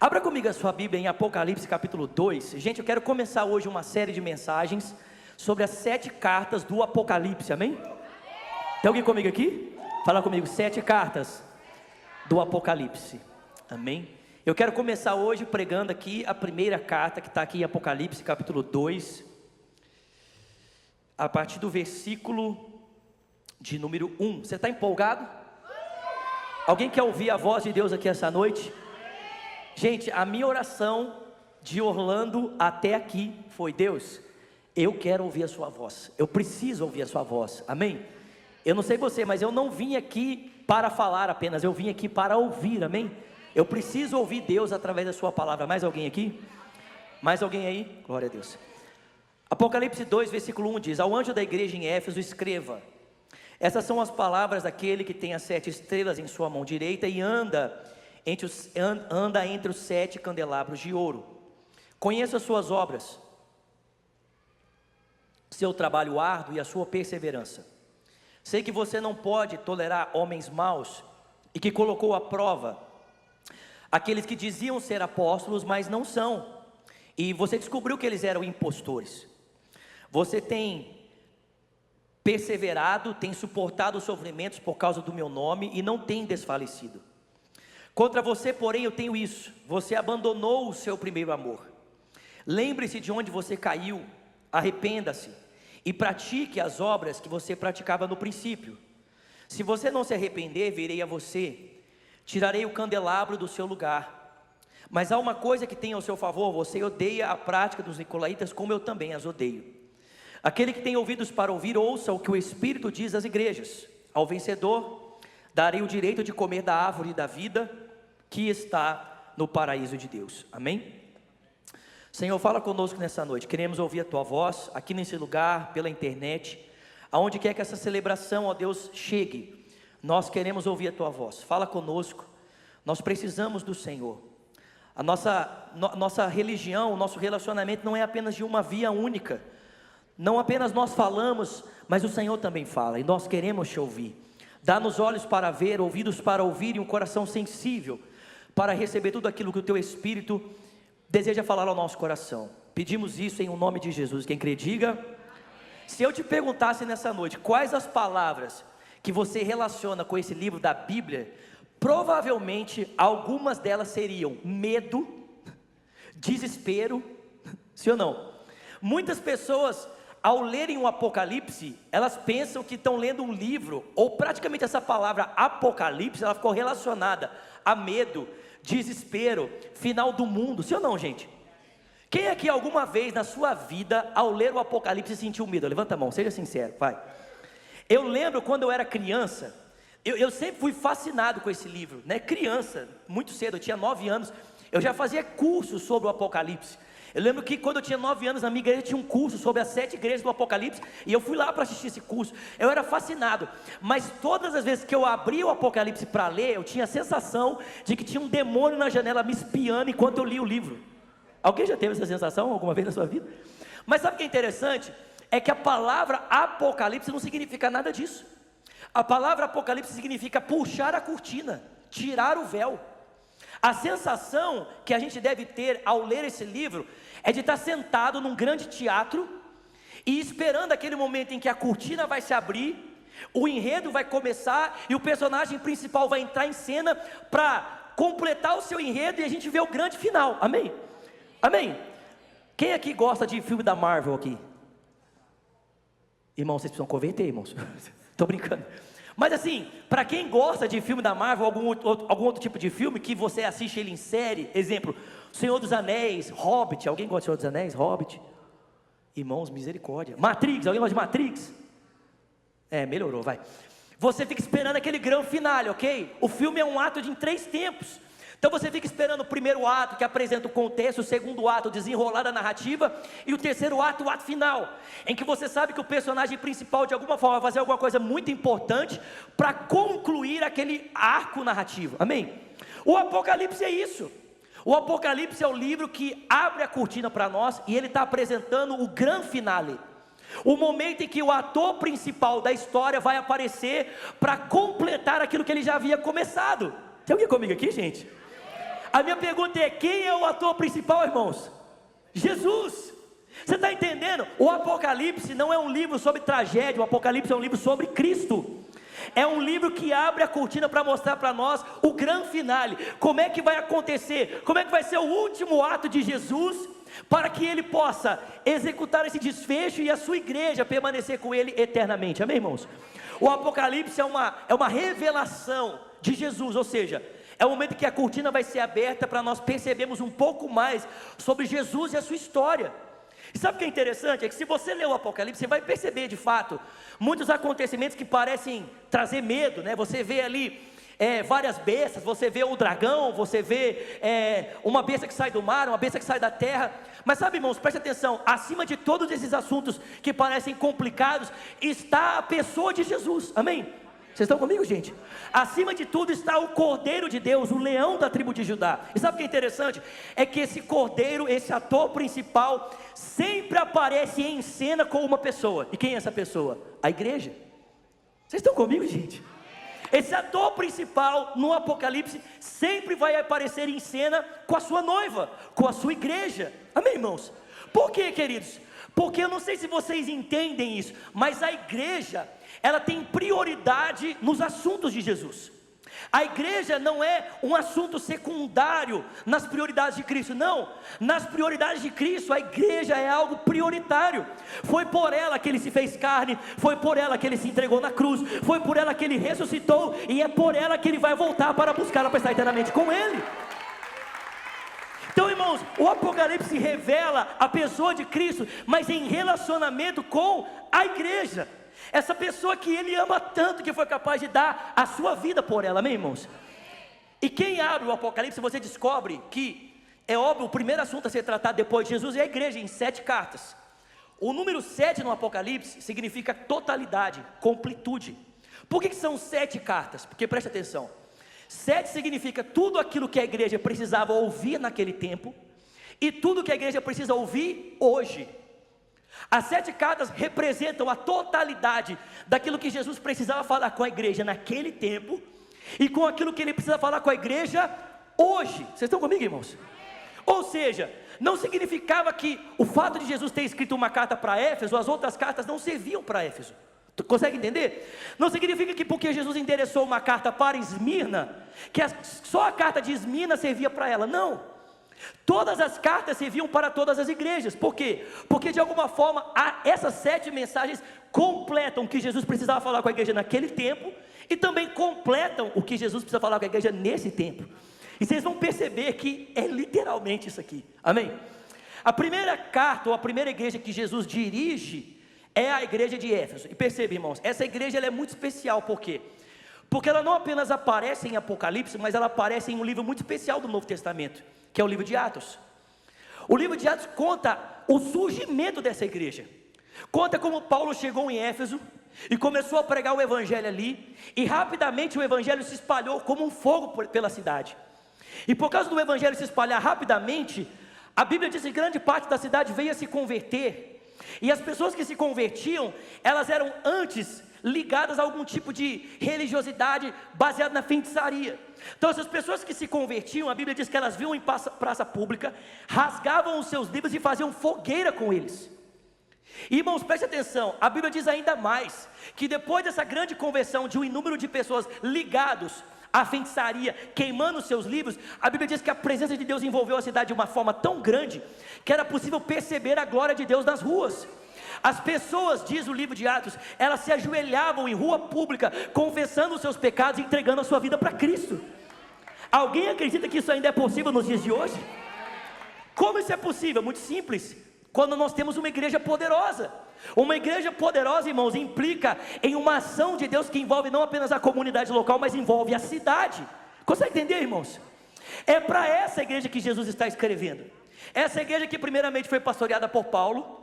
Abra comigo a sua Bíblia em Apocalipse capítulo 2. Gente, eu quero começar hoje uma série de mensagens sobre as 7 cartas do Apocalipse, amém? Tem alguém comigo aqui? Fala comigo, 7 cartas do Apocalipse, amém? Eu quero começar hoje pregando aqui a primeira carta que está aqui em Apocalipse capítulo 2, a partir do versículo de número 1. Você está empolgado? Alguém quer ouvir a voz de Deus aqui essa noite? Gente, a minha oração de Orlando até aqui foi: Deus, eu quero ouvir a sua voz, eu preciso ouvir a sua voz, amém? Eu não sei você, mas eu não vim aqui para falar apenas, eu vim aqui para ouvir, amém? Eu preciso ouvir Deus através da sua palavra. Mais alguém aqui? Mais alguém aí? Glória a Deus. Apocalipse 2, versículo 1 diz: ao anjo da igreja em Éfeso escreva: essas são as palavras daquele que tem as 7 estrelas em sua mão direita e anda entre os 7 candelabros de ouro. Conheço as suas obras, seu trabalho árduo e a sua perseverança. Sei que você não pode tolerar homens maus e que colocou à prova aqueles que diziam ser apóstolos, mas não são, e você descobriu que eles eram impostores. Você tem perseverado, tem suportado os sofrimentos por causa do meu nome e não tem desfalecido. Contra você, porém, eu tenho isso: você abandonou o seu primeiro amor. Lembre-se de onde você caiu, arrependa-se e pratique as obras que você praticava no princípio. Se você não se arrepender, virei a você, tirarei o candelabro do seu lugar. Mas há uma coisa que tem ao seu favor: você odeia a prática dos nicolaítas, como eu também as odeio. Aquele que tem ouvidos para ouvir, ouça o que o Espírito diz às igrejas. Ao vencedor darei o direito de comer da árvore da vida que está no paraíso de Deus, amém? Senhor, fala conosco nessa noite. Queremos ouvir a tua voz aqui nesse lugar, pela internet, aonde quer que essa celebração, ó Deus, chegue. Nós queremos ouvir a tua voz. Fala conosco, nós precisamos do Senhor. A nossa religião, o nosso relacionamento não é apenas de uma via única. Não apenas nós falamos, mas o Senhor também fala, e nós queremos te ouvir. Dá-nos olhos para ver, ouvidos para ouvir e um coração sensível para receber tudo aquilo que o teu Espírito deseja falar ao nosso coração. Pedimos isso em o nome de Jesus. Quem crê, diga. Se eu te perguntasse nessa noite quais as palavras que você relaciona com esse livro da Bíblia, provavelmente algumas delas seriam medo, desespero, sim ou não? Muitas pessoas, ao lerem o Apocalipse, elas pensam que estão lendo um livro, ou praticamente essa palavra Apocalipse, ela ficou relacionada a medo, desespero, final do mundo, sim ou não, gente? Quem aqui alguma vez na sua vida, ao ler o Apocalipse, sentiu medo? Levanta a mão, seja sincero, vai. Eu lembro quando eu era criança, eu sempre fui fascinado com esse livro, né? Criança, muito cedo, eu tinha 9 anos, eu já fazia curso sobre o Apocalipse. Eu lembro que quando eu tinha 9 anos, na minha igreja tinha um curso sobre as 7 igrejas do Apocalipse, e eu fui lá para assistir esse curso. Eu era fascinado, mas todas as vezes que eu abria o Apocalipse para ler, eu tinha a sensação de que tinha um demônio na janela me espiando enquanto eu lia o livro. Alguém já teve essa sensação alguma vez na sua vida? Mas sabe o que é interessante? É que a palavra Apocalipse não significa nada disso. A palavra Apocalipse significa puxar a cortina, tirar o véu. A sensação que a gente deve ter ao ler esse livro é de estar sentado num grande teatro e esperando aquele momento em que a cortina vai se abrir, o enredo vai começar e o personagem principal vai entrar em cena para completar o seu enredo e a gente vê o grande final, amém? Amém? Quem aqui gosta de filme da Marvel aqui? Irmãos, vocês precisam converter, irmãos. Estou brincando. Mas assim, para quem gosta de filme da Marvel, algum outro tipo de filme que você assiste ele em série, exemplo, Senhor dos Anéis, Hobbit. Alguém gosta de Senhor dos Anéis, Hobbit? Irmãos, misericórdia. Matrix, alguém gosta de Matrix? Melhorou, vai. Você fica esperando aquele grande finale, ok? O filme é um ato em 3 tempos. Então você fica esperando o primeiro ato, que apresenta o contexto, o segundo ato, o desenrolar da narrativa, e o terceiro ato, o ato final, em que você sabe que o personagem principal de alguma forma vai fazer alguma coisa muito importante para concluir aquele arco narrativo, amém? O Apocalipse é isso. O Apocalipse é o livro que abre a cortina para nós, e ele está apresentando o grande finale, o momento em que o ator principal da história vai aparecer para completar aquilo que ele já havia começado. Tem alguém comigo aqui, gente? A minha pergunta é: quem é o ator principal, irmãos? Jesus. Você está entendendo? O Apocalipse não é um livro sobre tragédia, o Apocalipse é um livro sobre Cristo. É um livro que abre a cortina para mostrar para nós o grande finale. Como é que vai acontecer? Como é que vai ser o último ato de Jesus, para que ele possa executar esse desfecho e a sua igreja permanecer com ele eternamente. Amém, irmãos? O Apocalipse é uma revelação de Jesus, ou seja, é o momento que a cortina vai ser aberta para nós percebermos um pouco mais sobre Jesus e a sua história. E sabe o que é interessante? É que se você ler o Apocalipse, você vai perceber de fato muitos acontecimentos que parecem trazer medo, né? Você vê ali várias bestas, você vê o dragão, você vê uma besta que sai do mar, uma besta que sai da terra. Mas sabe, irmãos, preste atenção, acima de todos esses assuntos que parecem complicados, está a pessoa de Jesus, amém? Vocês estão comigo, gente? Acima de tudo está o Cordeiro de Deus, o leão da tribo de Judá. E sabe o que é interessante? É que esse Cordeiro, esse ator principal, sempre aparece em cena com uma pessoa. E quem é essa pessoa? A igreja. Vocês estão comigo, gente? Esse ator principal no Apocalipse sempre vai aparecer em cena com a sua noiva, com a sua igreja. Amém, irmãos? Por quê, queridos? Porque eu não sei se vocês entendem isso, mas a igreja, ela tem prioridade nos assuntos de Jesus. A igreja não é um assunto secundário nas prioridades de Cristo, não. Nas prioridades de Cristo, a igreja é algo prioritário. Foi por ela que ele se fez carne, foi por ela que ele se entregou na cruz, foi por ela que ele ressuscitou, e é por ela que ele vai voltar para buscar para estar eternamente com ele. Então, irmãos, o Apocalipse revela a pessoa de Cristo, mas em relacionamento com a igreja. Essa pessoa que ele ama tanto, que foi capaz de dar a sua vida por ela, amém, irmãos? E quem abre o Apocalipse, você descobre que, é óbvio, o primeiro assunto a ser tratado depois de Jesus é a igreja, em 7 cartas. O número 7 no Apocalipse significa totalidade, completude. Por que são 7 cartas? Porque preste atenção, 7 significa tudo aquilo que a igreja precisava ouvir naquele tempo, e tudo que a igreja precisa ouvir hoje. As 7 cartas representam a totalidade daquilo que Jesus precisava falar com a igreja naquele tempo, e com aquilo que ele precisa falar com a igreja hoje. Vocês estão comigo, irmãos? Ou seja, não significava que o fato de Jesus ter escrito uma carta para Éfeso, as outras cartas não serviam para Éfeso. Tu consegue entender? Não significa que porque Jesus endereçou uma carta para Esmirna, que só a carta de Esmirna servia para ela. Não. Todas as cartas serviam para todas as igrejas. Por quê? Porque de alguma forma essas 7 mensagens completam o que Jesus precisava falar com a igreja naquele tempo, e também completam o que Jesus precisa falar com a igreja nesse tempo. E vocês vão perceber que é literalmente isso aqui, amém? A primeira carta, ou a primeira igreja que Jesus dirige, é a igreja de Éfeso. E percebe, irmãos, essa igreja ela é muito especial. Por quê? Porque ela não apenas aparece em Apocalipse, mas ela aparece em um livro muito especial do Novo Testamento, que é o livro de Atos. O livro de Atos conta o surgimento dessa igreja, conta como Paulo chegou em Éfeso e começou a pregar o evangelho ali, e rapidamente o evangelho se espalhou como um fogo pela cidade. E por causa do evangelho se espalhar rapidamente, a Bíblia diz que grande parte da cidade veio a se converter, e as pessoas que se convertiam, elas eram antes ligadas a algum tipo de religiosidade baseada na feitiçaria. Então essas pessoas que se convertiam, a Bíblia diz que elas viam em praça pública, rasgavam os seus livros e faziam fogueira com eles. E, irmãos, preste atenção, a Bíblia diz ainda mais, que depois dessa grande conversão de um número de pessoas ligados à feitiçaria, queimando os seus livros, a Bíblia diz que a presença de Deus envolveu a cidade de uma forma tão grande, que era possível perceber a glória de Deus nas ruas. As pessoas, diz o livro de Atos, elas se ajoelhavam em rua pública, confessando os seus pecados e entregando a sua vida para Cristo. Alguém acredita que isso ainda é possível nos dias de hoje? Como isso é possível? Muito simples, quando nós temos uma igreja poderosa. Uma igreja poderosa, irmãos, implica em uma ação de Deus que envolve não apenas a comunidade local, mas envolve a cidade. Consegue entender, irmãos? É para essa igreja que Jesus está escrevendo. Essa igreja que primeiramente foi pastoreada por Paulo,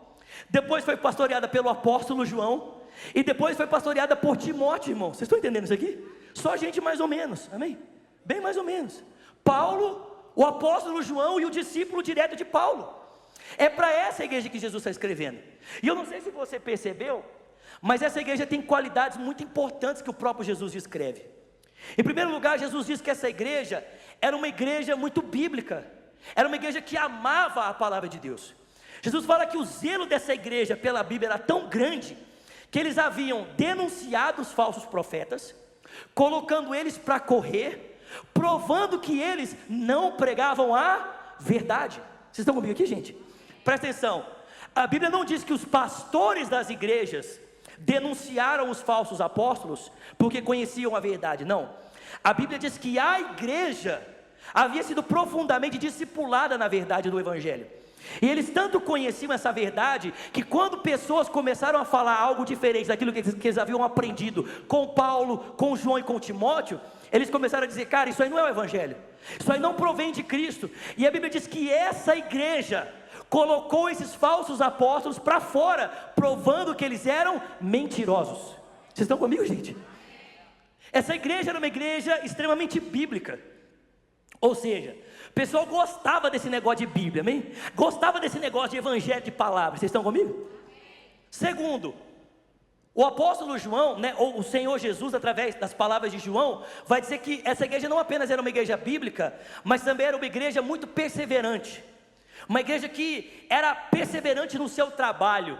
depois foi pastoreada pelo apóstolo João, e depois foi pastoreada por Timóteo, irmão. Vocês estão entendendo isso aqui? Só gente mais ou menos, amém? Bem mais ou menos. Paulo, o apóstolo João e o discípulo direto de Paulo. É para essa igreja que Jesus está escrevendo. E eu não sei se você percebeu, mas essa igreja tem qualidades muito importantes que o próprio Jesus descreve. Em primeiro lugar, Jesus diz que essa igreja, era uma igreja muito bíblica, era uma igreja que amava a palavra de Deus. Jesus fala que o zelo dessa igreja pela Bíblia era tão grande, que eles haviam denunciado os falsos profetas, colocando eles para correr, provando que eles não pregavam a verdade. Vocês estão comigo aqui, gente? Presta atenção, a Bíblia não diz que os pastores das igrejas denunciaram os falsos apóstolos, porque conheciam a verdade, não. A Bíblia diz que a igreja havia sido profundamente discipulada na verdade do Evangelho, e eles tanto conheciam essa verdade, que quando pessoas começaram a falar algo diferente daquilo que eles haviam aprendido com Paulo, com João e com Timóteo, eles começaram a dizer: cara, isso aí não é o Evangelho, isso aí não provém de Cristo. E a Bíblia diz que essa igreja colocou esses falsos apóstolos para fora, provando que eles eram mentirosos. Vocês estão comigo, gente? Essa igreja era uma igreja extremamente bíblica, ou seja, o pessoal gostava desse negócio de Bíblia, amém? Gostava desse negócio de evangelho, de palavras. Vocês estão comigo? Segundo, o apóstolo João, ou o Senhor Jesus, através das palavras de João, vai dizer que essa igreja não apenas era uma igreja bíblica, mas também era uma igreja muito perseverante, uma igreja que era perseverante no seu trabalho,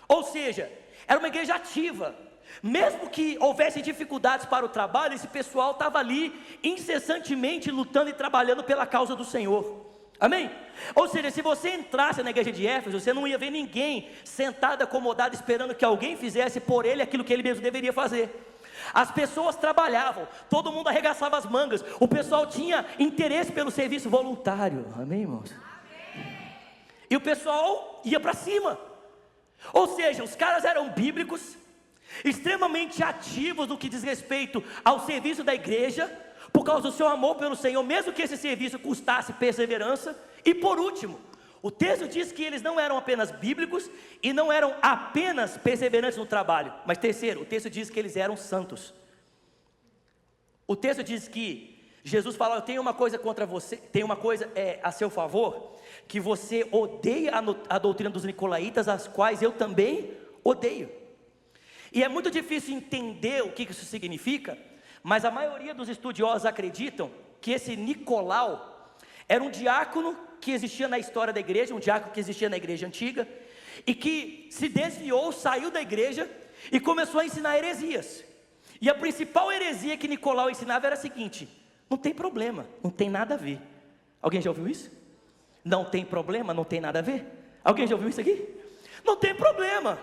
ou seja, era uma igreja ativa. Mesmo que houvesse dificuldades para o trabalho, esse pessoal estava ali incessantemente lutando e trabalhando pela causa do Senhor, amém? Ou seja, se você entrasse na igreja de Éfeso, você não ia ver ninguém sentado, acomodado, esperando que alguém fizesse por ele aquilo que ele mesmo deveria fazer. As pessoas trabalhavam, todo mundo arregaçava as mangas, o pessoal tinha interesse pelo serviço voluntário, amém, irmãos? E o pessoal ia para cima, ou seja, os caras eram bíblicos, extremamente ativos no que diz respeito ao serviço da igreja, por causa do seu amor pelo Senhor, mesmo que esse serviço custasse perseverança. E por último, o texto diz que eles não eram apenas bíblicos e não eram apenas perseverantes no trabalho, mas terceiro, o texto diz que eles eram santos. O texto diz que Jesus fala: eu tenho uma coisa contra você, tenho uma coisa a seu favor, que você odeia a doutrina dos nicolaítas, as quais eu também odeio. E é muito difícil entender o que isso significa, mas a maioria dos estudiosos acreditam que esse Nicolau era um diácono que existia na história da igreja, um diácono que existia na igreja antiga, e que se desviou, saiu da igreja e começou a ensinar heresias. E a principal heresia que Nicolau ensinava era a seguinte: não tem problema, não tem nada a ver. Alguém já ouviu isso? Não tem problema, não tem nada a ver? Alguém já ouviu isso aqui? Não tem problema,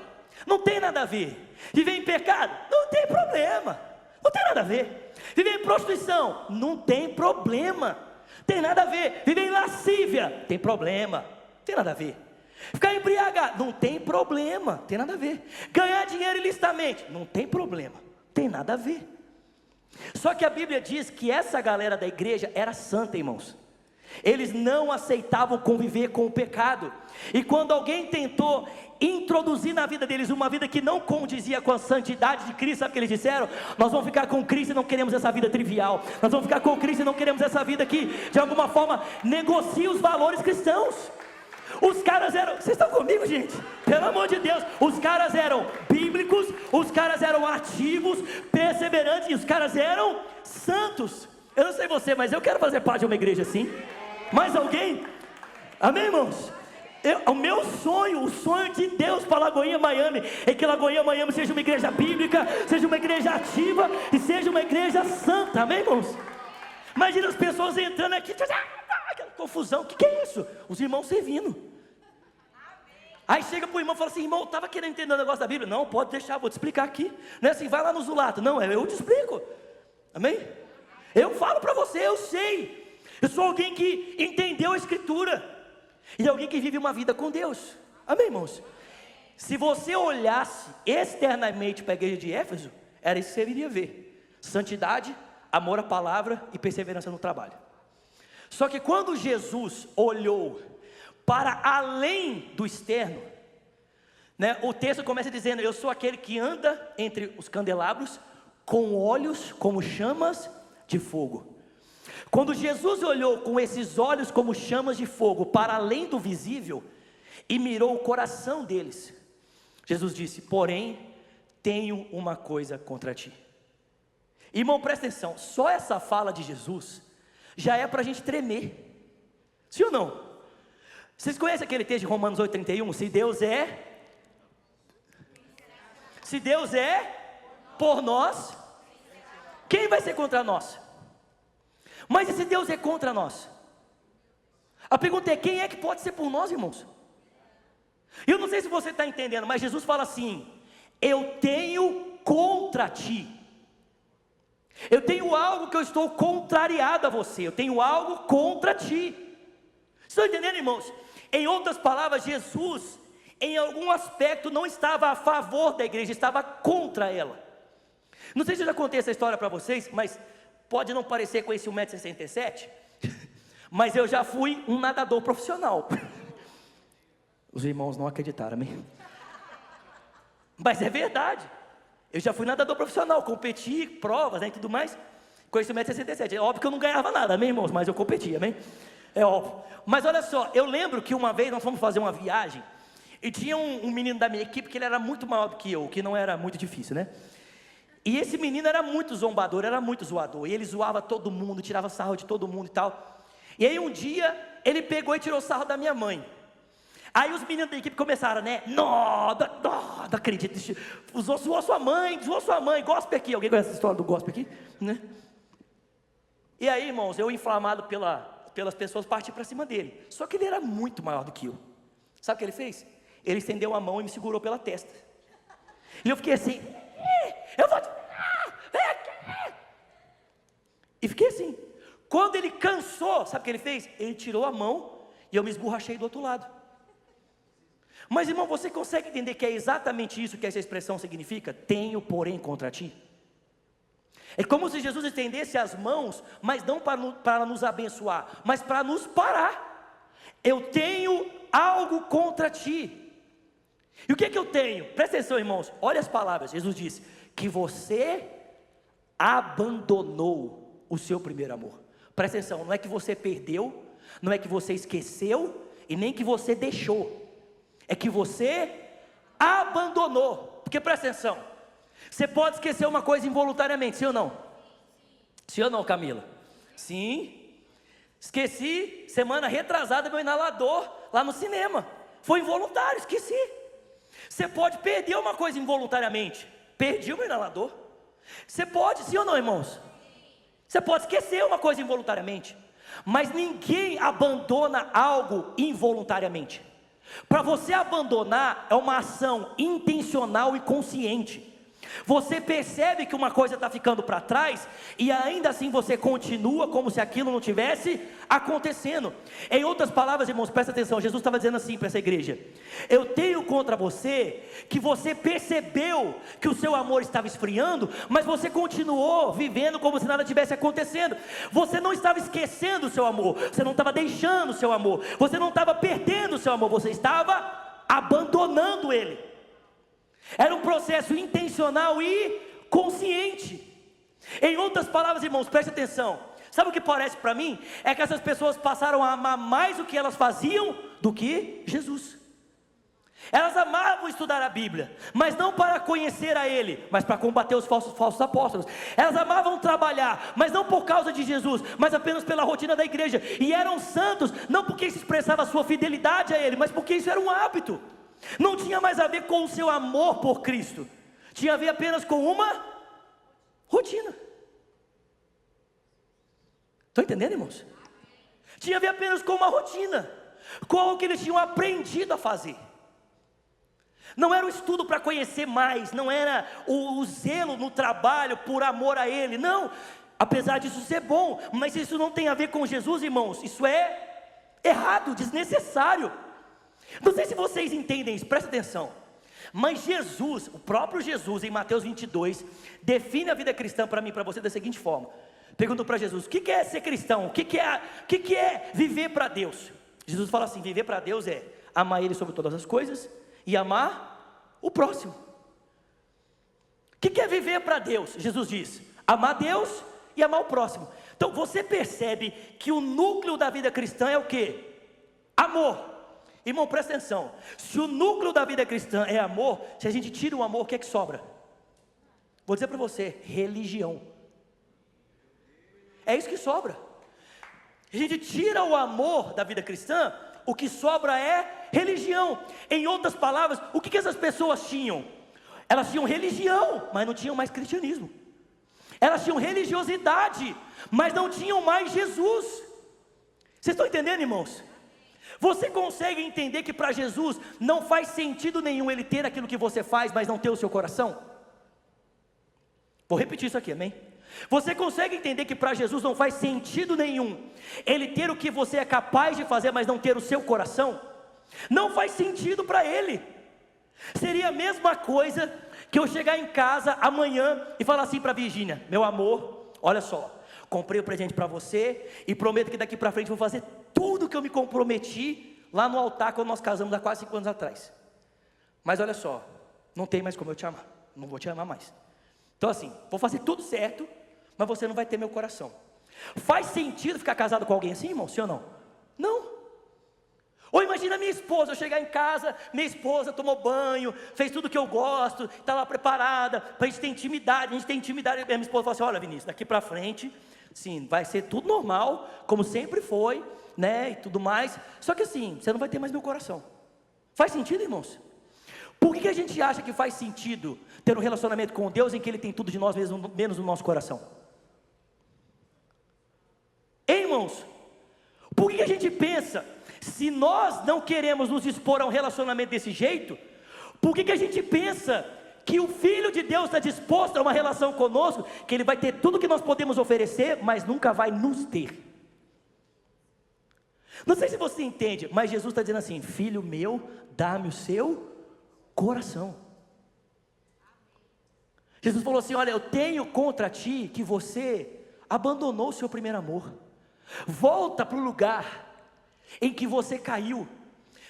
não tem nada a ver. Viver em pecado? Não tem problema, não tem nada a ver. Viver em prostituição? Não tem problema, tem nada a ver. Viver em lascívia? Tem problema, tem nada a ver. Ficar embriagado? Não tem problema, tem nada a ver. Ganhar dinheiro ilicitamente? Não tem problema, tem nada a ver. Só que a Bíblia diz que essa galera da igreja era santa, irmãos. Eles não aceitavam conviver com o pecado. E quando alguém tentou introduzir na vida deles uma vida que não condizia com a santidade de Cristo, sabe o que eles disseram? Nós vamos ficar com Cristo e não queremos essa vida trivial. Nós vamos ficar com Cristo e não queremos essa vida que de alguma forma negocia os valores cristãos. Os caras eram, vocês estão comigo, gente? Pelo amor de Deus, os caras eram bíblicos, os caras eram ativos, perseverantes, e os caras eram santos. Eu não sei você, mas eu quero fazer parte de uma igreja assim. Mais alguém? Amém, irmãos? O meu sonho, o sonho de Deus para Lagoinha, Miami, é que Lagoinha, Miami seja uma igreja bíblica, seja uma igreja ativa e seja uma igreja santa, amém, irmãos? Imagina as pessoas entrando aqui, aquela confusão, o que é isso? Os irmãos servindo. Aí chega para o irmão e fala assim: irmão, eu estava querendo entender o negócio da Bíblia. Não, pode deixar, vou te explicar aqui. Não é assim, vai lá no Zulato. Não, eu te explico, amém? Eu falo para você, eu sei. Eu sou alguém que entendeu a Escritura e alguém que vive uma vida com Deus, amém, irmãos? Se você olhasse externamente para a igreja de Éfeso, era isso que você iria ver: santidade, amor à palavra e perseverança no trabalho. Só que quando Jesus olhou para além do externo, o texto começa dizendo: eu sou aquele que anda entre os candelabros com olhos como chamas de fogo. Quando Jesus olhou com esses olhos como chamas de fogo para além do visível e mirou o coração deles, Jesus disse: porém, tenho uma coisa contra ti. Irmão, presta atenção, só essa fala de Jesus já é para a gente tremer. Sim ou não? Vocês conhecem aquele texto de Romanos 8,31? Se Deus é por nós, quem vai ser contra nós? Mas e se Deus é contra nós? A pergunta é, quem é que pode ser por nós, irmãos? Eu não sei se você está entendendo, mas Jesus fala assim: eu tenho contra ti. Eu tenho algo que eu estou contrariado a você. Eu tenho algo contra ti. Estão entendendo, irmãos? Em outras palavras, Jesus, em algum aspecto, não estava a favor da igreja, estava contra ela. Não sei se eu já contei essa história para vocês, mas pode não parecer com esse 1,67 m, mas eu já fui um nadador profissional. Os irmãos não acreditaram, amém? Mas é verdade. Eu já fui nadador profissional, competi, provas, né, e tudo mais, com esse 1,67 m. É óbvio que eu não ganhava nada, amém, irmãos? Mas eu competia, amém? É óbvio. Mas olha só, eu lembro que uma vez nós fomos fazer uma viagem, e tinha um menino da minha equipe que ele era muito maior do que eu, o que não era muito difícil, né? E esse menino era muito zombador, era muito zoador, e ele zoava todo mundo, tirava sarro de todo mundo e tal. E aí um dia, ele pegou e tirou sarro da minha mãe. Aí os meninos da equipe começaram, né? Não acredito, zoou sua mãe, gospel aqui. Alguém conhece essa história do gospel aqui? Né? E aí, irmãos, eu inflamado pelas pessoas, parti para cima dele. Só que ele era muito maior do que eu. Sabe o que ele fez? Ele estendeu a mão e me segurou pela testa. E eu fiquei assim, eu vou te... vem aqui. E fiquei assim. Quando ele cansou, sabe o que ele fez? Ele tirou a mão e eu me esborrachei do outro lado. Mas, irmão, você consegue entender que é exatamente isso que essa expressão significa? Tenho, porém, contra ti. É como se Jesus estendesse as mãos, mas não para nos abençoar, mas para nos parar. Eu tenho algo contra ti. E o que é que eu tenho? Presta atenção, irmãos, olha as palavras. Jesus disse, que você abandonou o seu primeiro amor. Presta atenção, não é que você perdeu, não é que você esqueceu, e nem que você deixou. É que você abandonou. Porque presta atenção, você pode esquecer uma coisa involuntariamente, sim ou não? Sim ou não, Camila? Sim. Esqueci, semana retrasada, meu inalador lá no cinema. Foi involuntário, esqueci. Você pode perder uma coisa involuntariamente. Perdi o meu inalador. Você pode, sim ou não, irmãos? Você pode esquecer uma coisa involuntariamente. Mas ninguém abandona algo involuntariamente. Para você abandonar é uma ação intencional e consciente. Você percebe que uma coisa está ficando para trás e ainda assim você continua como se aquilo não tivesse acontecendo. Em outras palavras, irmãos, presta atenção, Jesus estava dizendo assim para essa igreja: eu tenho contra você que você percebeu que o seu amor estava esfriando, mas você continuou vivendo como se nada tivesse acontecendo. Você não estava esquecendo o seu amor, você não estava deixando o seu amor, você não estava perdendo o seu amor, você estava abandonando ele. Era um processo intencional e consciente. Em outras palavras, irmãos, preste atenção. Sabe o que parece para mim? É que essas pessoas passaram a amar mais o que elas faziam do que Jesus. Elas amavam estudar a Bíblia, mas não para conhecer a Ele, mas para combater os falsos apóstolos. Elas amavam trabalhar, mas não por causa de Jesus, mas apenas pela rotina da igreja. E eram santos, não porque isso expressava a sua fidelidade a Ele, mas porque isso era um hábito. Não tinha mais a ver com o seu amor por Cristo, tinha a ver apenas com uma rotina. Estão entendendo, irmãos? Tinha a ver apenas com uma rotina, com algo que eles tinham aprendido a fazer. Não era o estudo para conhecer mais, não era o zelo no trabalho por amor a Ele, não. Apesar disso ser bom, mas isso não tem a ver com Jesus, irmãos. Isso é errado, desnecessário. Não sei se vocês entendem isso, presta atenção. Mas Jesus, o próprio Jesus, em Mateus 22, define a vida cristã para mim e para você da seguinte forma. Perguntou para Jesus, o que é ser cristão? O que é viver para Deus? Jesus fala assim, viver para Deus é amar Ele sobre todas as coisas e amar o próximo. O que é viver para Deus? Jesus diz, amar Deus e amar o próximo. Então você percebe que o núcleo da vida cristã é o quê? Amor. Irmão, presta atenção, se o núcleo da vida cristã é amor, se a gente tira o amor, o que é que sobra? Vou dizer para você, religião. É isso que sobra. A gente tira o amor da vida cristã, o que sobra é religião. Em outras palavras, o que essas pessoas tinham? Elas tinham religião, mas não tinham mais cristianismo. Elas tinham religiosidade, mas não tinham mais Jesus. Vocês estão entendendo, irmãos? Você consegue entender que para Jesus não faz sentido nenhum ele ter aquilo que você faz, mas não ter o seu coração? Vou repetir isso aqui, amém? Você consegue entender que para Jesus não faz sentido nenhum ele ter o que você é capaz de fazer, mas não ter o seu coração? Não faz sentido para ele. Seria a mesma coisa que eu chegar em casa amanhã e falar assim para Virgínia: meu amor, olha só, comprei o presente para você e prometo que daqui para frente vou fazer tudo que eu me comprometi lá no altar quando nós casamos há quase 5 anos atrás. Mas olha só, não tem mais como eu te amar, não vou te amar mais. Então assim, vou fazer tudo certo, mas você não vai ter meu coração. Faz sentido ficar casado com alguém assim, irmão? Sim ou não? Não. Ou imagina minha esposa, eu chegar em casa, minha esposa tomou banho, fez tudo que eu gosto, está lá preparada, para a gente ter intimidade, e minha esposa fala assim: olha, Vinícius, daqui para frente, sim, vai ser tudo normal, como sempre foi, né, e tudo mais, só que assim, você não vai ter mais meu coração. Faz sentido, irmãos? Por que a gente acha que faz sentido ter um relacionamento com Deus em que Ele tem tudo de nós mesmo, menos no nosso coração? Hein, irmãos? Por que a gente pensa, se nós não queremos nos expor a um relacionamento desse jeito, por que a gente pensa que o Filho de Deus está disposto a uma relação conosco, que Ele vai ter tudo que nós podemos oferecer, mas nunca vai nos ter? Não sei se você entende, mas Jesus está dizendo assim: filho meu, dá-me o seu coração. Jesus falou assim: olha, eu tenho contra ti que você abandonou o seu primeiro amor. Volta para o lugar em que você caiu,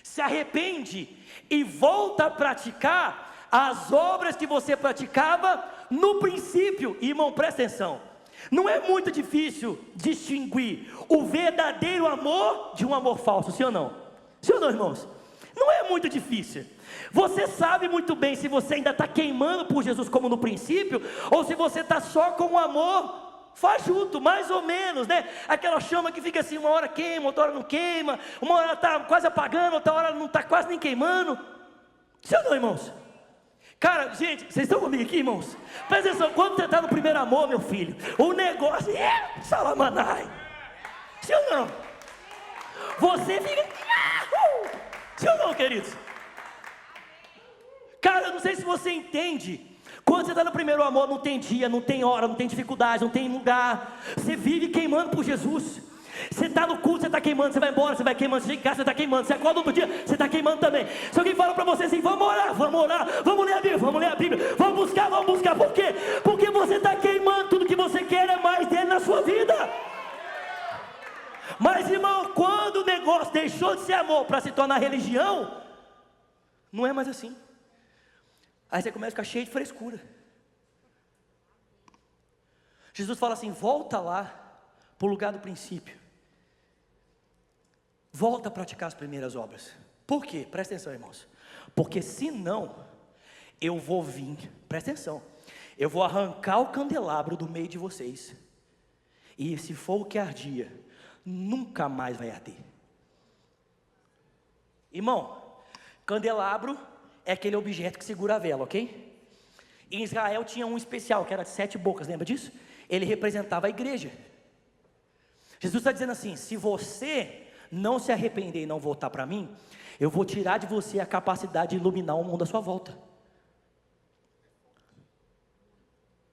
se arrepende e volta a praticar as obras que você praticava no princípio. Irmão, presta atenção, não é muito difícil distinguir o verdadeiro amor de um amor falso, sim ou não? Sim ou não, irmãos? Não é muito difícil. Você sabe muito bem se você ainda está queimando por Jesus como no princípio, ou se você está só com o amor fajuto, mais ou menos, né? Aquela chama que fica assim, uma hora queima, outra hora não queima, uma hora está quase apagando, outra hora não está quase nem queimando. Sim ou não, irmãos? Cara, gente, vocês estão comigo aqui, irmãos? Presta atenção, quando você está no primeiro amor, meu filho, o negócio é salamanai. Sim ou não? Você fica... Sim ou não, queridos? Cara, eu não sei se você entende. Quando você está no primeiro amor, não tem dia, não tem hora, não tem dificuldade, não tem lugar. Você vive queimando por Jesus. Você está no culto, você está queimando, você vai embora, você vai queimando, você chega em casa, você está queimando, você acorda outro dia, você está queimando também. Se alguém fala para você assim: vamos orar, vamos ler a Bíblia, vamos buscar, por quê? Porque você está queimando, tudo que você quer é mais dele na sua vida. Mas, irmão, quando o negócio deixou de ser amor para se tornar religião, não é mais assim. Aí você começa a ficar cheio de frescura. Jesus fala assim: volta lá para o lugar do princípio. Volta a praticar as primeiras obras. Por quê? Presta atenção, irmãos. Porque senão, eu vou vir, presta atenção, eu vou arrancar o candelabro do meio de vocês. E se for o que ardia, nunca mais vai arder. Irmão, candelabro é aquele objeto que segura a vela, ok? Em Israel tinha um especial, que era de 7 bocas, lembra disso? Ele representava a igreja. Jesus está dizendo assim: se você não se arrepender e não voltar para mim, eu vou tirar de você a capacidade de iluminar o mundo à sua volta.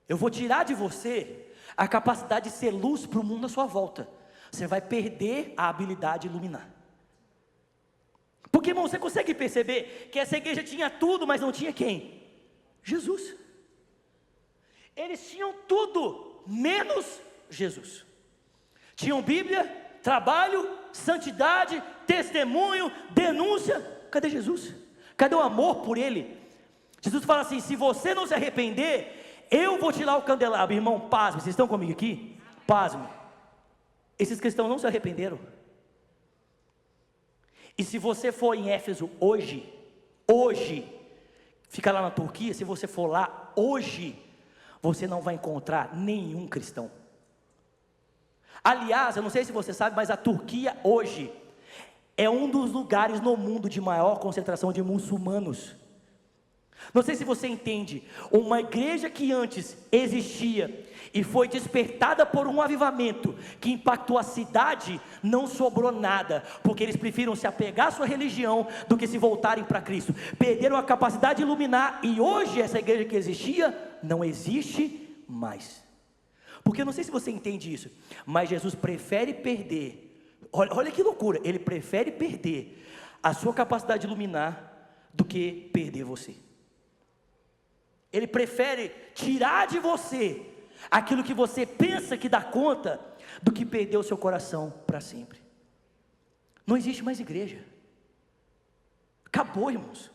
Eu vou tirar de você a capacidade de ser luz para o mundo à sua volta. Você vai perder a habilidade de iluminar. Porque, irmão, você consegue perceber que essa igreja tinha tudo, mas não tinha quem? Jesus. Eles tinham tudo, menos Jesus. Tinham Bíblia, trabalho, santidade, testemunho, denúncia. Cadê Jesus? Cadê o amor por Ele? Jesus fala assim: se você não se arrepender, eu vou tirar o candelabro. Irmão, pasme, vocês estão comigo aqui? Pasme. Esses cristãos não se arrependeram. E se você for em Éfeso hoje, fica lá na Turquia, se você for lá hoje, você não vai encontrar nenhum cristão. Aliás, eu não sei se você sabe, mas a Turquia hoje é um dos lugares no mundo de maior concentração de muçulmanos. Não sei se você entende, uma igreja que antes existia e foi despertada por um avivamento que impactou a cidade, não sobrou nada, porque eles preferiram se apegar à sua religião do que se voltarem para Cristo. Perderam a capacidade de iluminar, e hoje essa igreja que existia não existe mais. Porque eu não sei se você entende isso, mas Jesus prefere perder, olha que loucura, ele prefere perder a sua capacidade de iluminar do que perder você. Ele prefere tirar de você aquilo que você pensa que dá conta, do que perder o seu coração para sempre. Não existe mais igreja, acabou, irmãos.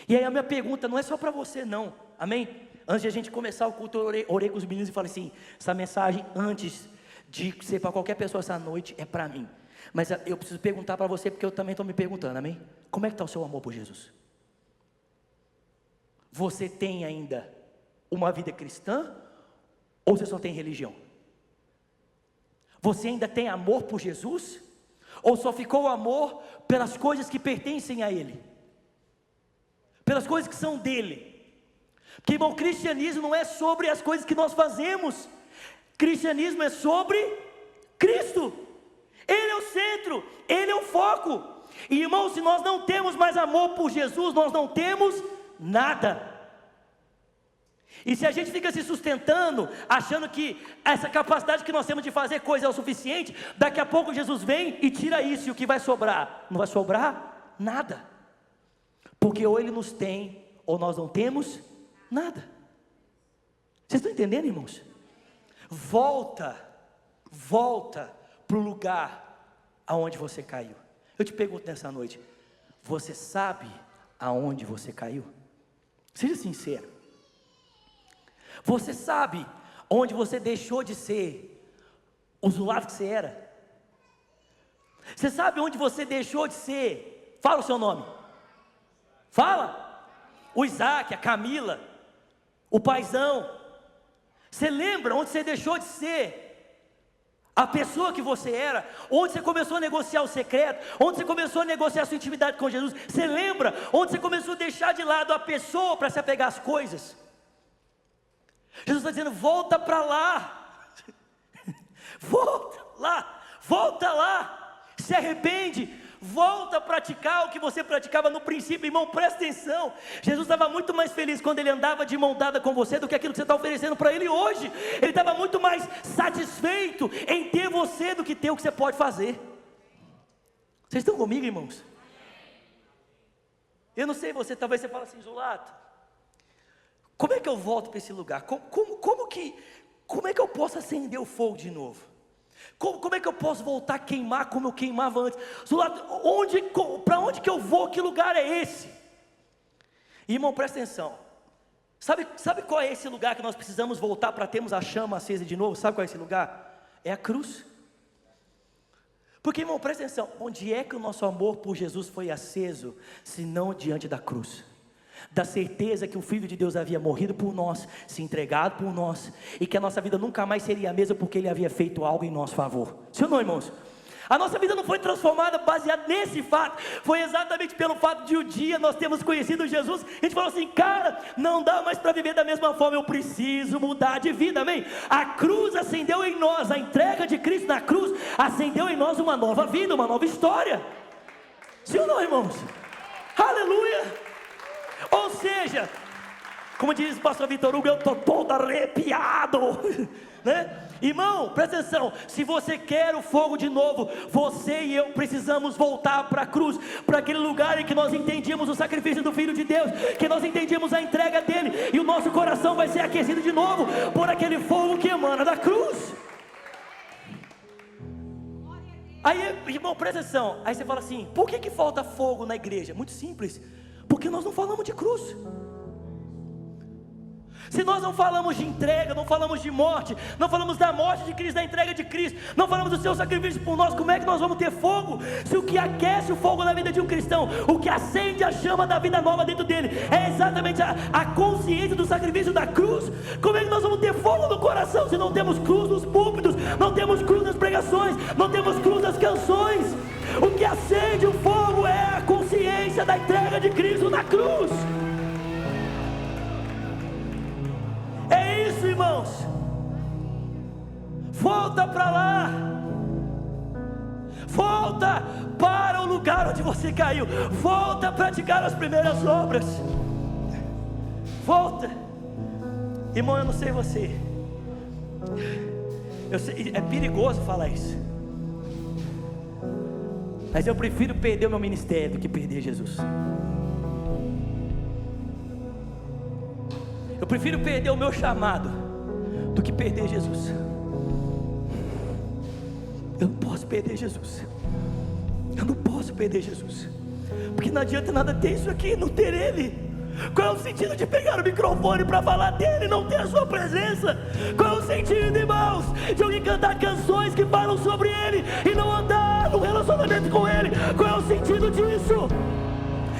E aí a minha pergunta não é só para você não, amém? Antes de a gente começar o culto, eu orei com os meninos e falei assim, essa mensagem antes de ser para qualquer pessoa essa noite, é para mim. Mas eu preciso perguntar para você, porque eu também estou me perguntando, amém? Como é que está o seu amor por Jesus? Você tem ainda uma vida cristã, ou você só tem religião? Você ainda tem amor por Jesus, ou só ficou o amor pelas coisas que pertencem a Ele, pelas coisas que são dele? Porque, irmão, cristianismo não é sobre as coisas que nós fazemos, cristianismo é sobre Cristo. Ele é o centro, Ele é o foco. E, irmão, se nós não temos mais amor por Jesus, nós não temos nada. E se a gente fica se sustentando, achando que essa capacidade que nós temos de fazer coisa é o suficiente, daqui a pouco Jesus vem e tira isso, e o que vai sobrar? Não vai sobrar nada, porque ou Ele nos tem, ou nós não temos nada. Vocês estão entendendo, irmãos? Volta para o lugar aonde você caiu. Eu te pergunto nessa noite, você sabe aonde você caiu? Seja sincero. Você sabe onde você deixou de ser o Zulaf que você era? Você sabe onde você deixou de ser? Fala o seu nome. Fala. O Isaac, a Camila, o paizão. Você lembra onde você deixou de ser a pessoa que você era? Onde você começou a negociar o secreto? Onde você começou a negociar a sua intimidade com Jesus? Você lembra onde você começou a deixar de lado a pessoa para se apegar às coisas? Jesus está dizendo, volta para lá, volta lá, se arrepende, volta a praticar o que você praticava no princípio. Irmão, presta atenção, Jesus estava muito mais feliz quando Ele andava de mão dada com você, do que aquilo que você está oferecendo para Ele hoje. Ele estava muito mais satisfeito em ter você, do que ter o que você pode fazer. Vocês estão comigo, irmãos? Eu não sei, talvez você fale assim, Zulato, como é que eu volto para esse lugar? Como é que eu posso acender o fogo de novo? Como é que eu posso voltar a queimar como eu queimava antes? Para onde que eu vou? Que lugar é esse? Irmão, presta atenção. Sabe qual é esse lugar que nós precisamos voltar para termos a chama acesa de novo? Sabe qual é esse lugar? É a cruz. Porque, irmão, presta atenção. Onde é que o nosso amor por Jesus foi aceso, se não diante da cruz? Da certeza que o Filho de Deus havia morrido por nós, se entregado por nós, e que a nossa vida nunca mais seria a mesma, porque Ele havia feito algo em nosso favor. Sim ou não, irmãos? A nossa vida não foi transformada baseada nesse fato, foi exatamente pelo fato de um dia nós termos conhecido Jesus. A gente falou assim, cara, não dá mais para viver da mesma forma, eu preciso mudar de vida, amém? A cruz acendeu em nós, a entrega de Cristo na cruz acendeu em nós uma nova vida, uma nova história. Sim ou não, irmãos? Aleluia! Ou seja, como diz o pastor Vitor Hugo, eu estou todo arrepiado, né? Irmão, presta atenção, se você quer o fogo de novo, você e eu precisamos voltar para a cruz, para aquele lugar em que nós entendíamos o sacrifício do Filho de Deus, que nós entendíamos a entrega dele, e o nosso coração vai ser aquecido de novo, por aquele fogo que emana da cruz. Aí, irmão, presta atenção, aí você fala assim, por que falta fogo na igreja? Muito simples, porque nós não falamos de cruz. Se nós não falamos de entrega, não falamos de morte, não falamos da morte de Cristo, da entrega de Cristo, não falamos do seu sacrifício por nós, como é que nós vamos ter fogo? Se o que aquece o fogo na vida de um cristão, o que acende a chama da vida nova dentro dele, é exatamente a consciência do sacrifício da cruz, como é que nós vamos ter fogo no coração se não temos cruz nos púlpitos, não temos cruz nas pregações, não temos cruz nas canções? O que acende o fogo é a consciência da entrega de Cristo na cruz. É isso, irmãos. Volta para lá. Volta para o lugar onde você caiu. Volta a praticar as primeiras obras. Volta. Irmão, eu não sei você. Eu sei, é perigoso falar isso. Mas eu prefiro perder o meu ministério do que perder Jesus. Eu prefiro perder o meu chamado do que perder Jesus. Eu não posso perder Jesus. Eu não posso perder Jesus. Porque não adianta nada ter isso aqui e não ter Ele. Qual é o sentido de pegar o microfone para falar dele e não ter a sua presença? Qual é o sentido, irmãos, de alguém cantar canções que falam sobre Ele e não andar no relacionamento com Ele? Qual é o sentido disso?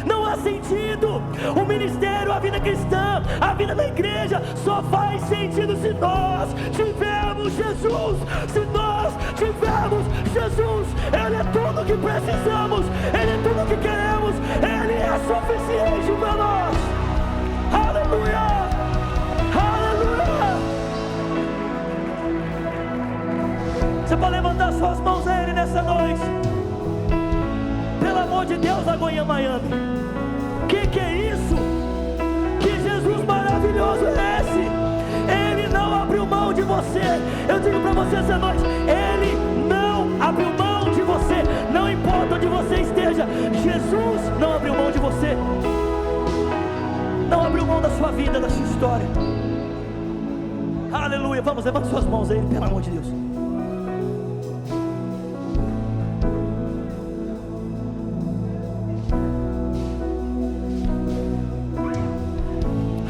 Não há sentido. O ministério, a vida cristã, a vida da igreja só faz sentido se nós tivermos Jesus. Se nós tivermos Jesus, Ele é tudo o que precisamos, Ele é tudo o que queremos, Ele é suficiente para nós. Aleluia, aleluia. Você pode levantar suas mãos a Ele nessa noite. Pelo amor de Deus, Lagoinha Miami. Que é isso? Que Jesus maravilhoso é esse? Ele não abriu mão de você. Eu digo para você essa noite, Ele não abriu mão de você. Não importa onde você esteja, Jesus não abriu mão de você. Não abriu mão da sua vida, da sua história. Aleluia. Vamos, levanta suas mãos aí, pelo amor de Deus.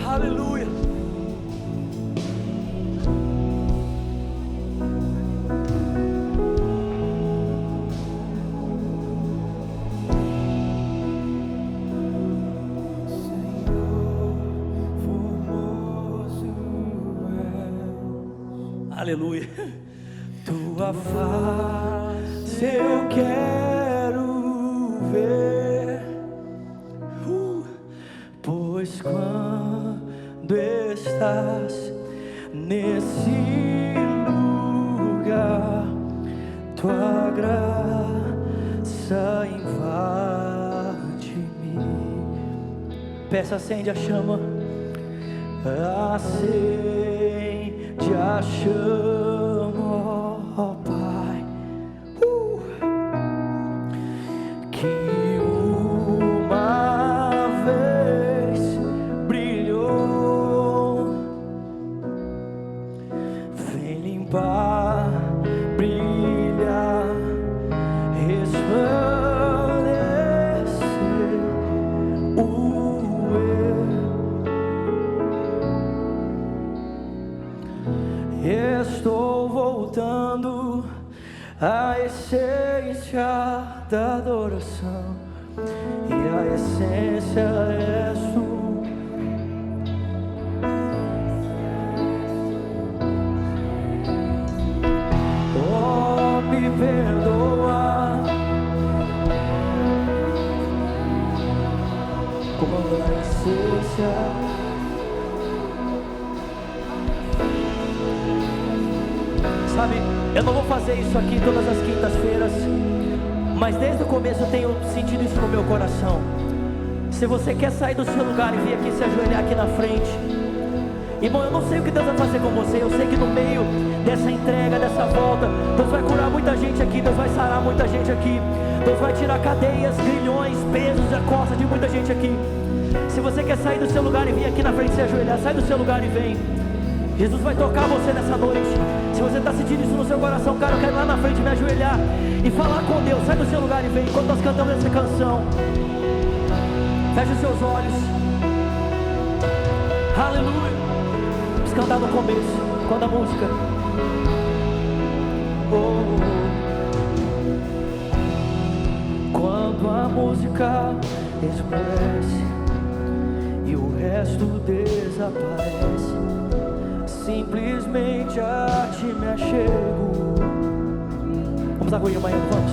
Aleluia. Aleluia. Tua face eu quero ver, pois quando estás nesse lugar, tua graça invade-me. Peça, acende a chama, acende a chama, ó Pai, que uma vez brilhou, vem limpar, brilhar, resplandecer o eu. Estou voltando à essência da adoração, e a essência és tu. Oh, me perdoa, como a essência. Sabe, eu não vou fazer isso aqui todas as quintas-feiras, mas desde o começo eu tenho sentido isso no meu coração. Se você quer sair do seu lugar e vir aqui se ajoelhar aqui na frente, irmão, eu não sei o que Deus vai fazer com você. Eu sei que no meio dessa entrega, dessa volta, Deus vai curar muita gente aqui, Deus vai sarar muita gente aqui, Deus vai tirar cadeias, grilhões, pesos da costa de muita gente aqui. Se você quer sair do seu lugar e vir aqui na frente se ajoelhar, sai do seu lugar e vem. Jesus vai tocar você nessa noite. Se você está sentindo isso no seu coração, cara, eu quero ir lá na frente me ajoelhar e falar com Deus. Sai do seu lugar e vem. Enquanto nós cantamos essa canção, feche os seus olhos. Aleluia. Vamos cantar no começo, quando a música. Quando a música esmorece e o resto desaparece, simplesmente a ti me achego. Vamos lá, Goiânia, amanhã, vamos.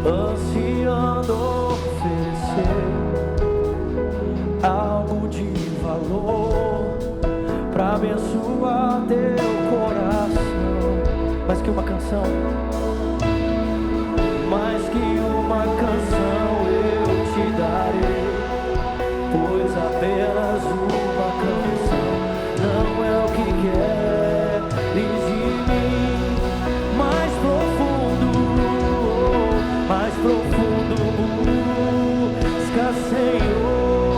Ansiando oferecer algo de valor pra abençoar teu coração. Mais que uma canção, mais que uma canção eu te darei, pois apenas uma canção não é o que queres de mim. Mais profundo, busca, Senhor,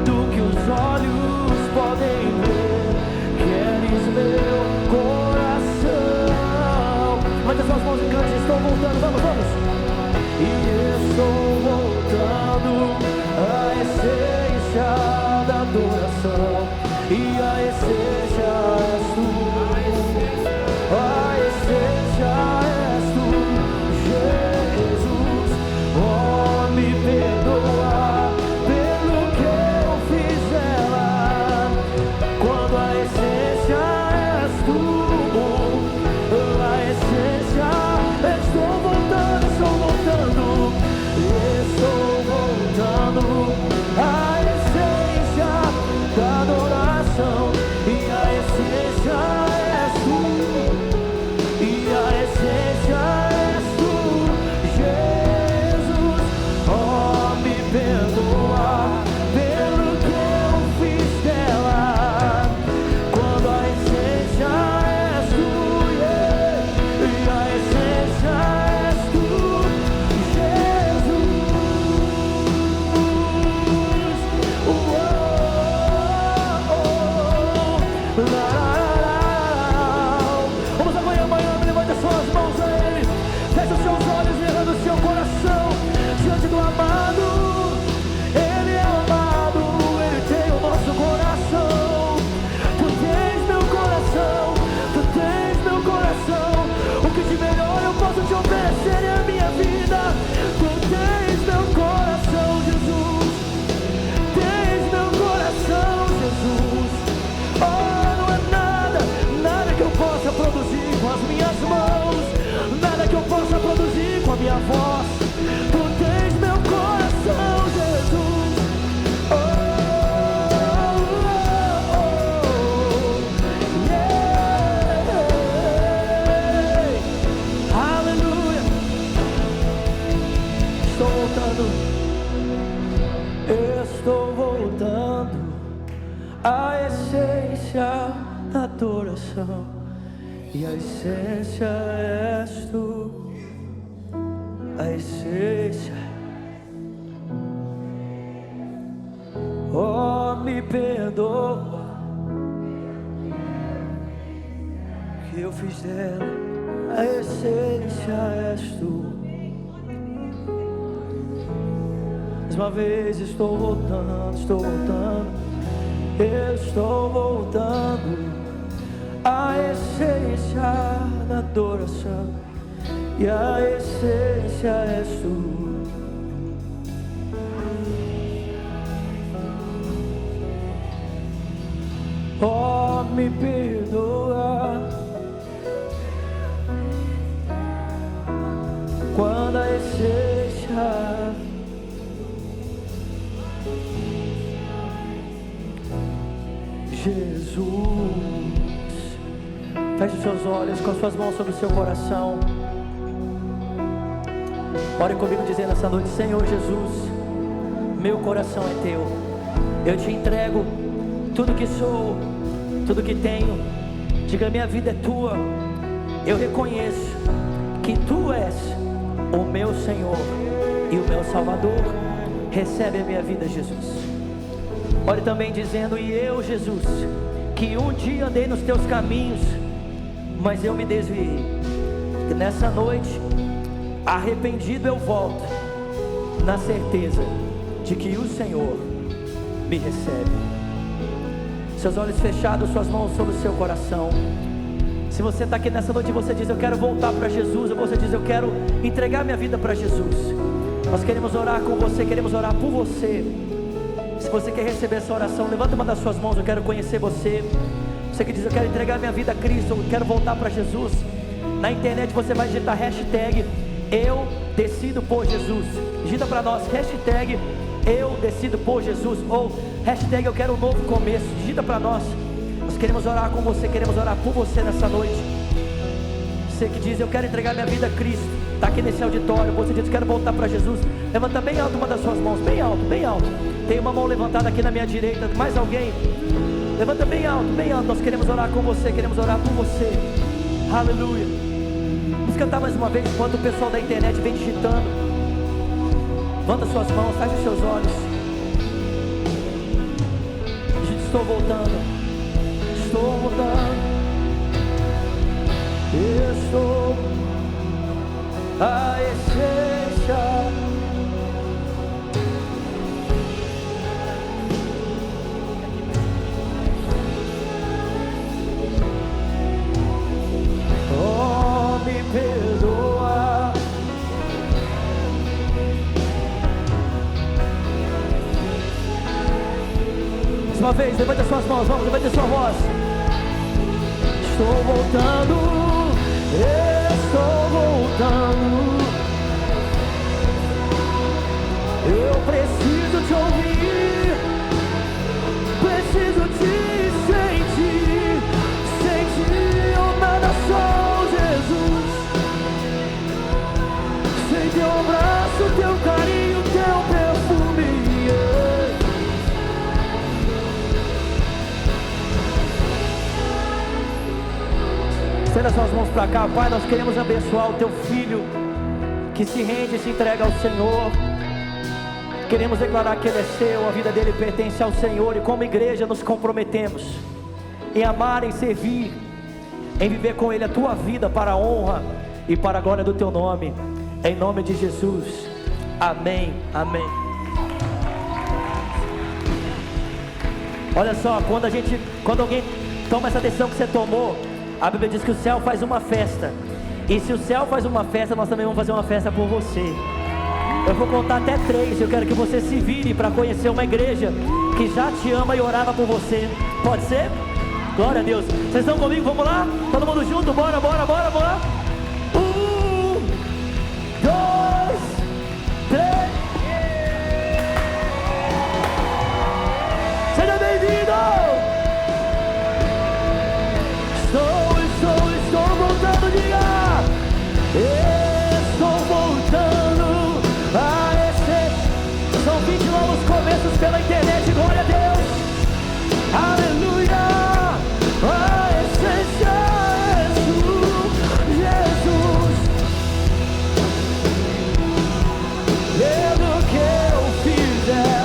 do que os olhos podem ver. Queres meu coração. Levanta suas mãos e cante. Estou voltando, vamos. E estou voltando à essência da adoração. E a essência és tu. A essência és tu, Jesus. Oh, me perdoa pelo que eu fiz dela. Quando a essência és tu, a essência. Estou voltando à essência da adoração. E a essência és tu, e a essência és tu, Jesus. Oh, me perdoa pelo que eu fiz dela. Quando a essência és tu, e a essência és tu, Jesus. Vamos amanhã, levante as suas mãos a Ele. Feche os seus olhos, errando o seu coração diante do amado. Ele é amado, Ele tem o nosso coração. Tu tens meu coração, tu tens meu coração. O que de melhor eu posso te oferecer é a minha vida. Tu tens meu coração, Jesus. Tens meu coração, Jesus. Oh, não é nada que eu possa produzir com as minhas mãos, nada que eu possa produzir com a minha voz. Tu tens meu coração, Jesus. Oh, yeah. Aleluia. Estou voltando à essência da adoração. E a essência és tu, a essência. Oh, me perdoa que eu fiz dela. A essência és tu. Mais uma vez estou voltando, estou voltando à essência da adoração. E a essência és tu. Oh, me perdoa quando a essência Jesus. Feche os seus olhos com as suas mãos sobre o seu coração. Ore comigo dizendo essa noite: Senhor Jesus, meu coração é teu. Eu te entrego tudo que sou, tudo que tenho. Diga: minha vida é tua. Eu reconheço que tu és o meu Senhor e o meu Salvador. Recebe a minha vida, Jesus. Ore também dizendo: e eu, Jesus, que um dia andei nos teus caminhos, mas eu me desviei. E nessa noite, arrependido eu volto, na certeza de que o Senhor me recebe. Seus olhos fechados, suas mãos sobre o seu coração. Se você está aqui nessa noite e você diz: eu quero voltar para Jesus, ou você diz: eu quero entregar minha vida para Jesus, nós queremos orar com você, queremos orar por você. Se você quer receber essa oração, levanta uma das suas mãos. Eu quero conhecer você. Você que diz: eu quero entregar minha vida a Cristo, eu quero voltar para Jesus. Na internet você vai digitar hashtag eu decido por Jesus. Digita para nós hashtag eu decido por Jesus, ou hashtag eu quero um novo começo. Digita para nós. Nós queremos orar com você, queremos orar por você nessa noite. Você que diz: eu quero entregar minha vida a Cristo, está aqui nesse auditório. Você diz: eu quero voltar para Jesus. Levanta bem alto uma das suas mãos, bem alto, bem alto. Tem uma mão levantada aqui na minha direita. Mais alguém? Levanta bem alto, bem alto. Nós queremos orar com você, queremos orar por você. Aleluia. Vamos cantar mais uma vez enquanto o pessoal da internet vem digitando. Levanta suas mãos, feche os seus olhos. Estou voltando, estou voltando. Eu sou a essência. Oh, me perdoa. Mais uma vez, levante as suas mãos, vamos, levante a sua voz. Estou voltando, estou voltando. Eu preciso te ouvir, preciso te sentir, sentir uma nação, Jesus. Sem teu abraço, teu carinho, teu perfume. Estenda suas mãos para cá. Pai, nós queremos abençoar o teu filho que se rende e se entrega ao Senhor. Queremos declarar que ele é seu, a vida dele pertence ao Senhor. E como igreja nos comprometemos em amar, em servir, em viver com ele a tua vida para a honra e para a glória do teu nome. Em nome de Jesus, amém, amém. Olha só, quando alguém toma essa decisão que você tomou, a Bíblia diz que o céu faz uma festa. E se o céu faz uma festa, nós também vamos fazer uma festa por você. Eu vou contar até 3. Eu quero que você se vire para conhecer uma igreja que já te ama e orava por você. Pode ser? Glória a Deus. Vocês estão comigo? Vamos lá? Todo mundo junto? Bora, bora, bora, bora. 1, 2, 3. Seja bem-vindo. Estou voltando, diga. Estou voltando a essência. São 20 novos começos pela internet, glória a Deus. Aleluia. A essência é tu, Jesus. Pelo que eu fizer,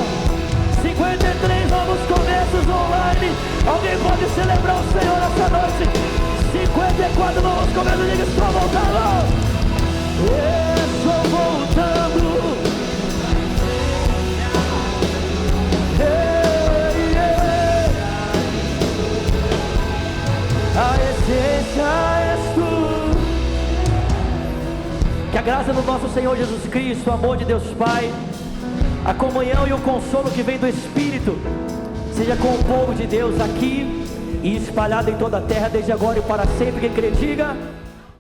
53 novos começos online. Alguém pode celebrar o Senhor essa noite? 54 novos começos, diga: estou voltando. Estou voltando. A essência és tu. Que a graça do nosso Senhor Jesus Cristo, o amor de Deus Pai, a comunhão e o consolo que vem do Espírito seja com o povo de Deus aqui e espalhado em toda a terra, desde agora e para sempre. Quem crê, diga.